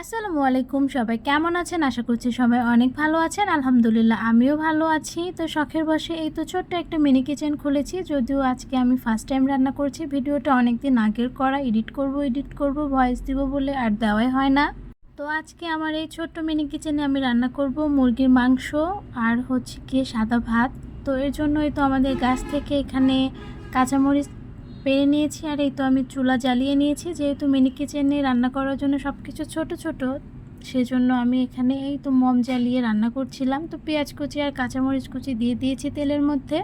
আসসালামু আলাইকুম, সবাই কেমন আছেন? আশা করছি সবাই অনেক ভালো আছেন। আলহামদুলিল্লাহ আমিও ভালো আছি। তো শখের বশে এই তো ছোট্ট একটা মিনি কিচেন খুলেছি। যদিও আজকে আমি ফার্স্ট টাইম রান্না করছি। ভিডিওটা অনেক দিন আগের করা, এডিট করব ভয়েস দিব বলে আর দেওয়াই হয় না। তো আজকে আমার এই ছোট্ট মিনি কিচেনে আমি রান্না করব মুরগির মাংস আর হচ্ছে গিয়ে সাদা ভাত। তো এর জন্যই তো আমাদের গাছ থেকে এখানে কাঁচামরিচ পেরে নিয়েছি, আর এই তো আমি চুলা জ্বালিয়ে নিয়েছি। যেহেতু মিনি কিচেনে রান্না করার জন্য সব কিছু ছোটো ছোটো, সেজন্য আমি এখানে এই তো মম জ্বালিয়ে রান্না করছিলাম। তো পেঁয়াজ কুচি আর কাঁচামরিচ কুচি দিয়ে দিয়েছি তেলের মধ্যে।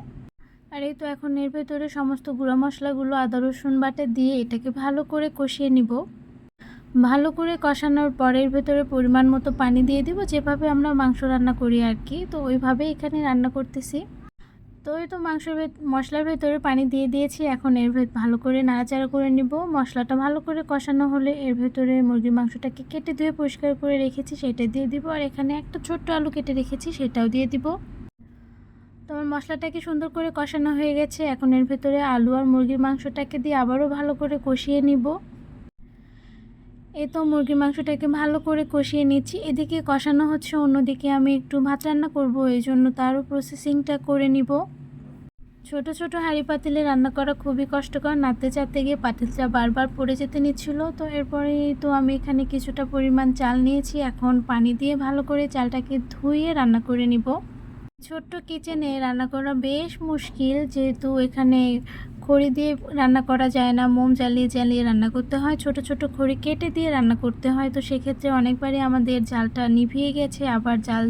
আর এই তো এখন এর ভেতরে সমস্ত গুঁড়া মশলাগুলো আদা রসুন বাটা দিয়ে এটাকে ভালো করে কষিয়ে নিব। ভালো করে কষানোর পরের ভেতরে পরিমাণ মতো পানি দিয়ে দিব, যেভাবে আমরা মাংস রান্না করি আর কি। তো ওইভাবে এখানে রান্না করতেছি। তো এই তো মশলার ভেতরে পানি দিয়ে দিয়েছি। এখন এর ভালো করে নাড়াচাড়া করে নিব। মশলাটা ভালো করে কষানো হলে এর ভেতরে মুরগির মাংসটাকে কেটে ধুয়ে পরিষ্কার করে রেখেছি সেটা দিয়ে দিব, আর এখানে একটা ছোট্ট আলু কেটে রেখেছি সেটাও দিয়ে দিব। তো আমার মশলাটাকে সুন্দর করে কষানো হয়ে গেছে। এখন এর ভেতরে আলু আর মুরগির মাংসটাকে দিয়ে আবারও ভালো করে কষিয়ে নিব। এই তো মুরগির মাংসটাকে ভালো করে কষিয়ে নিচ্ছি। এদিকে কষানো হচ্ছে, অন্যদিকে আমি একটু ভাত রান্না করব, এই জন্য তারও প্রসেসিংটা করে নিব। ছোট ছোট হাঁড়ি পাতিলে রান্না করা খুবই কষ্টকর। নাড়তে চাড়তে গিয়ে পাতিলটা বারবার পড়ে যেতে নিচ্ছিল। তো এরপরে তো আমি এখানে কিছুটা পরিমাণ চাল নিয়েছি। এখন পানি দিয়ে ভালো করে চালটাকে ধুয়ে রান্না করে নিব। ছোট্ট কিচেনে রান্না করা বেশ মুশকিল, যেহেতু এখানে খড়ি দিয়ে রান্না করা যায় না, মোম জ্বালিয়ে জ্বালিয়ে রান্না করতে হয়। ছোট ছোট খড়ি কেটে দিয়ে রান্না করতে হয়। তো সেক্ষেত্রে অনেকবারই আমাদের জালটা নিভিয়ে গেছে, আবার জাল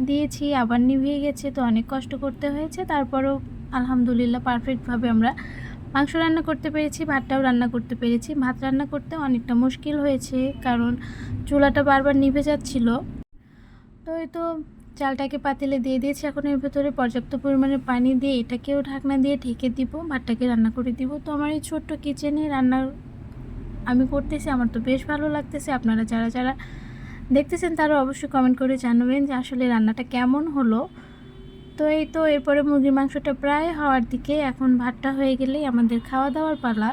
দিয়েছি আবার নিভিয়ে গেছে। তো অনেক কষ্ট করতে হয়েছে, তারপরও আলহামদুলিল্লাহ পারফেক্টভাবে আমরা মাংস রান্না করতে পেরেছি, ভাতটাও রান্না করতে পেরেছি। ভাত রান্না করতে অনেকটা মুশকিল হয়েছে, কারণ চুলাটা বারবার নিভে যাচ্ছিল। তো এই তো চালটাকে পাতিলে দিয়ে দিয়েছি। এখন এর ভেতরে পর্যাপ্ত পরিমাণে পানি দিয়ে এটাকেও ঢাকনা দিয়ে ঢেকে দিব, ভাতটাকে রান্না করে দিব। তো আমার এই ছোট্ট কিচেনে রান্না আমি করতেছি, আমার তো বেশ ভালো লাগতেছে। আপনারা যারা যারা দেখতেছেন তারা অবশ্যই কমেন্ট করে জানাবেন যে আসলে রান্নাটা কেমন হলো। তো এই তো এরপরে মুরগির মাংসটা প্রায় হওয়ার দিকে, এখন ভাতটা হয়ে গেলেই আমাদের খাওয়া দাওয়ার পালা।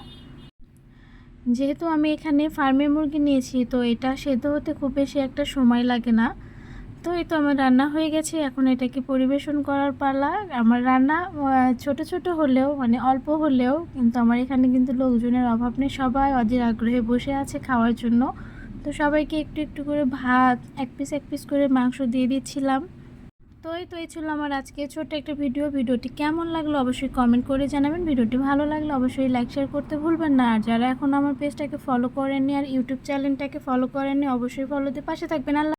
যেহেতু আমি এখানে ফার্মের মুরগি নিয়েছি, তো এটা সেদ্ধ হতে খুব বেশি একটা সময় লাগে না। তো এই তো আমার রান্না হয়ে গেছে, এখন এটাকে পরিবেশন করার পালা। আমার রান্না ছোট ছোট হলেও, মানে অল্প হলেও, কিন্তু আমার এখানে কিন্তু লোকজনের অভাব নেই। সবাই অধীর আগ্রহে বসে আছে খাওয়ার জন্য। তো সবাইকে একটু একটু করে ভাত, এক পিস করে মাংস দিয়ে দিচ্ছিলাম। তো এই ছিল আমার আজকে ছোট্ট একটা ভিডিওটি কেমন লাগলো অবশ্যই কমেন্ট করে জানাবেন। ভিডিওটি ভালো লাগলে অবশ্যই লাইক শেয়ার করতে ভুলবেন না। আর যারা এখন আমার পেজটাকে ফলো করেননি আর ইউটিউব চ্যানেলটাকে ফলো করেননি, অবশ্যই ফলো দিয়ে পাশে থাকবেন। আল্লাহ।